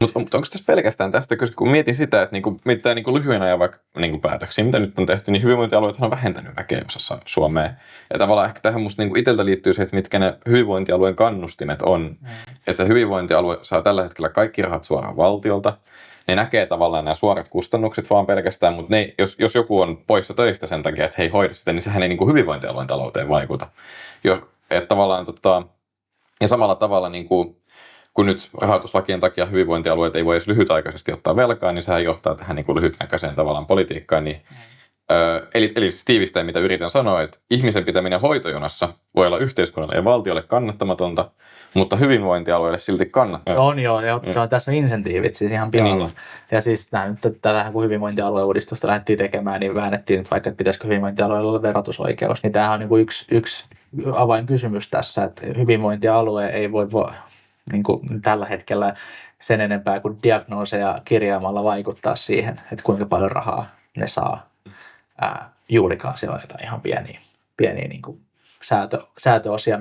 Mutta onko tässä pelkästään tästä, kun mietin sitä, että mitä lyhyen ajan vaikka päätöksiä, mitä nyt on tehty, niin hyvinvointialueet on vähentänyt väkeä osassa Suomea. Ja tavallaan ehkä tähän musta itseltä liittyy se, että mitkä ne hyvinvointialueen kannustimet on. Että se hyvinvointialue saa tällä hetkellä kaikki rahat suoraan valtiolta. Ne näkee tavallaan nämä suorat kustannukset vaan pelkästään, mutta jos joku on poissa töistä sen takia, että he ei hoida sitä, niin sehän ei hyvinvointialueen talouteen vaikuta. Että tavallaan, ja samalla tavalla kun nyt rahoituslakien takia hyvinvointialueet ei voi edes lyhytaikaisesti ottaa velkaa, niin sehän johtaa tähän lyhytnäköiseen tavallaan politiikkaan. Eli siis tiivistäen, mitä yritän sanoa, että ihmisen pitäminen hoitojonassa voi olla yhteiskunnalle ja valtiolle kannattamatonta, mutta hyvinvointialueelle silti kannattamatonta. On joo, se on tässä on insentiivit siis ihan pilalla. Ja siis tätähän kun hyvinvointialueuudistusta lähdettiin tekemään, niin väännettiin nyt vaikka, että pitäisikö hyvinvointialueella olla verotusoikeus, niin tämähän on yksi avainkysymys tässä, että hyvinvointialue ei voi tällä hetkellä sen enempää kuin diagnooseja kirjaamalla vaikuttaa siihen, että kuinka paljon rahaa ne saa. Juurikaan siellä on jotain ihan pieniä säätöosia.